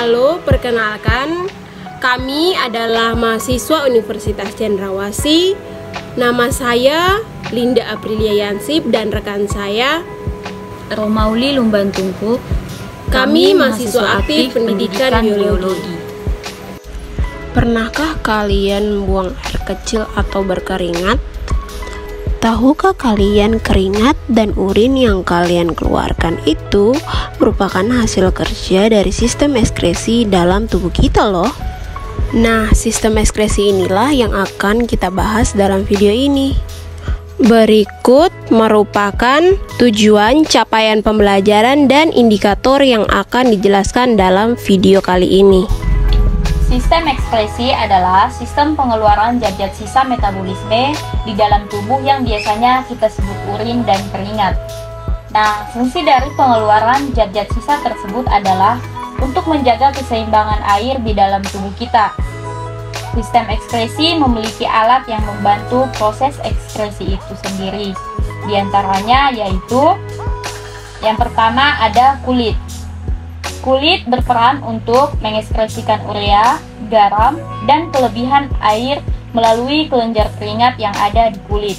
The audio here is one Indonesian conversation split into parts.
Halo, perkenalkan, kami adalah mahasiswa Universitas Cendrawasih. Nama saya Linda Aprilia Yansip dan rekan saya Romauli Lumban Tungku. Kami mahasiswa aktif pendidikan biologi. Pernahkah kalian buang air kecil atau berkeringat? Tahukah kalian keringat dan urin yang kalian keluarkan itu merupakan hasil kerja dari sistem ekskresi dalam tubuh kita loh. Nah, sistem ekskresi inilah yang akan kita bahas dalam video ini. Berikut merupakan tujuan, capaian pembelajaran, dan indikator yang akan dijelaskan dalam video kali ini. Sistem ekskresi adalah sistem pengeluaran zat-zat sisa metabolisme di dalam tubuh yang biasanya kita sebut urin dan keringat. Nah, fungsi dari pengeluaran zat-zat sisa tersebut adalah untuk menjaga keseimbangan air di dalam tubuh kita. Sistem ekskresi memiliki alat yang membantu proses ekskresi itu sendiri. Di antaranya yaitu yang pertama ada kulit. Kulit berperan untuk mengekskresikan urea, garam, dan kelebihan air melalui kelenjar keringat yang ada di kulit.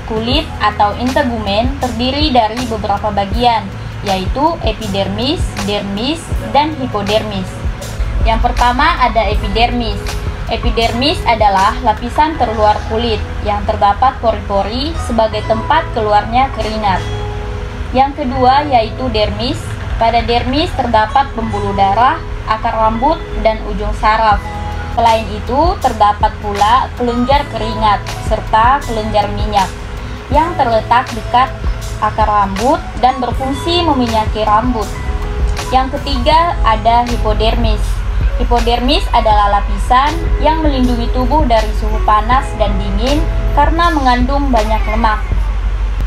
Kulit atau integumen terdiri dari beberapa bagian, yaitu epidermis, dermis, dan hipodermis. Yang pertama ada epidermis. Epidermis adalah lapisan terluar kulit yang terdapat pori-pori sebagai tempat keluarnya keringat. Yang kedua yaitu dermis. Pada dermis terdapat pembuluh darah, akar rambut, dan ujung saraf. Selain itu, terdapat pula kelenjar keringat serta kelenjar minyak yang terletak dekat akar rambut dan berfungsi meminyaki rambut. Yang ketiga ada hipodermis. Hipodermis adalah lapisan yang melindungi tubuh dari suhu panas dan dingin karena mengandung banyak lemak.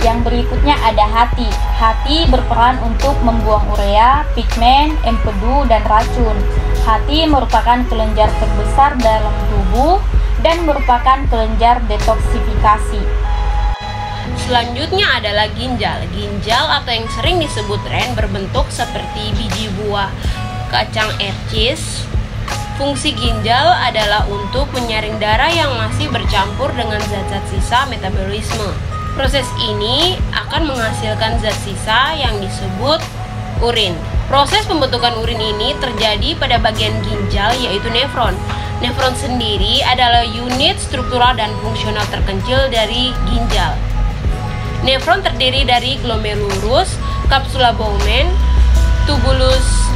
Yang berikutnya ada hati. Hati berperan untuk membuang urea, pigmen, empedu, dan racun. Hati merupakan kelenjar terbesar dalam tubuh dan merupakan kelenjar detoksifikasi. Selanjutnya adalah ginjal. Ginjal atau yang sering disebut ren berbentuk seperti biji buah kacang ercis. Fungsi ginjal adalah untuk menyaring darah yang masih bercampur dengan zat-zat sisa metabolisme. Proses ini akan menghasilkan zat sisa yang disebut urin. Proses pembentukan urin ini terjadi pada bagian ginjal yaitu nefron. Nefron sendiri adalah unit struktural dan fungsional terkecil dari ginjal. Nefron terdiri dari glomerulus, capsula Bowman, tubulus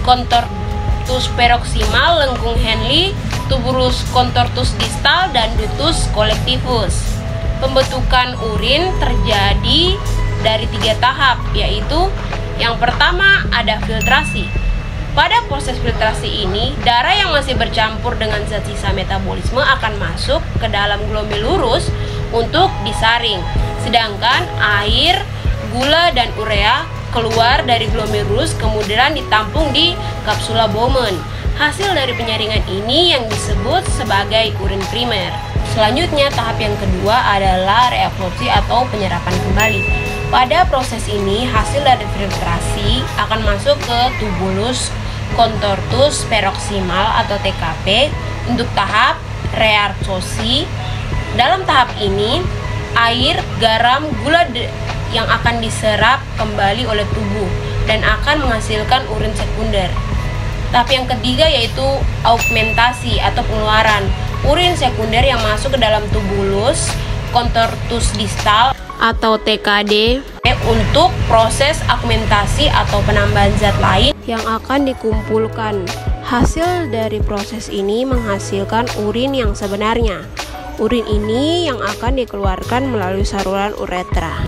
contortus peroksimal, lengkung Henle, tubulus contortus distal, dan ductus collectivus. Pembentukan urin terjadi dari 3 tahap, yaitu yang pertama ada filtrasi. Pada proses filtrasi ini, darah yang masih bercampur dengan zat sisa metabolisme akan masuk ke dalam glomerulus untuk disaring. Sedangkan air, gula, dan urea keluar dari glomerulus kemudian ditampung di kapsula Bowman. Hasil dari penyaringan ini yang disebut sebagai urin primer. Selanjutnya, tahap yang kedua adalah reabsorpsi atau penyerapan kembali. Pada proses ini, hasil dari filtrasi akan masuk ke tubulus contortus peroksimal atau TKP untuk tahap reabsorpsi. Dalam tahap ini, air, garam, gula yang akan diserap kembali oleh tubuh dan akan menghasilkan urin sekunder. Tahap yang ketiga yaitu augmentasi atau pengeluaran. Urin sekunder yang masuk ke dalam tubulus contortus distal atau TKD untuk proses augmentasi atau penambahan zat lain yang akan dikumpulkan. Hasil dari proses ini menghasilkan urin yang sebenarnya. Urin ini yang akan dikeluarkan melalui saluran uretra.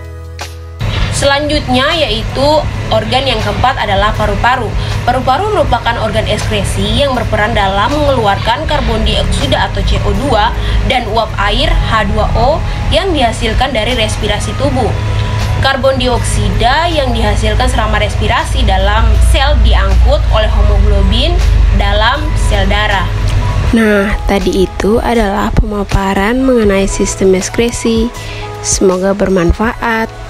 Selanjutnya yaitu organ yang keempat adalah paru-paru. Paru-paru merupakan organ ekskresi yang berperan dalam mengeluarkan karbon dioksida atau CO2 dan uap air H2O yang dihasilkan dari respirasi tubuh. Karbon dioksida yang dihasilkan selama respirasi dalam sel diangkut oleh hemoglobin dalam sel darah. Nah, tadi itu adalah pemaparan mengenai sistem ekskresi. Semoga bermanfaat.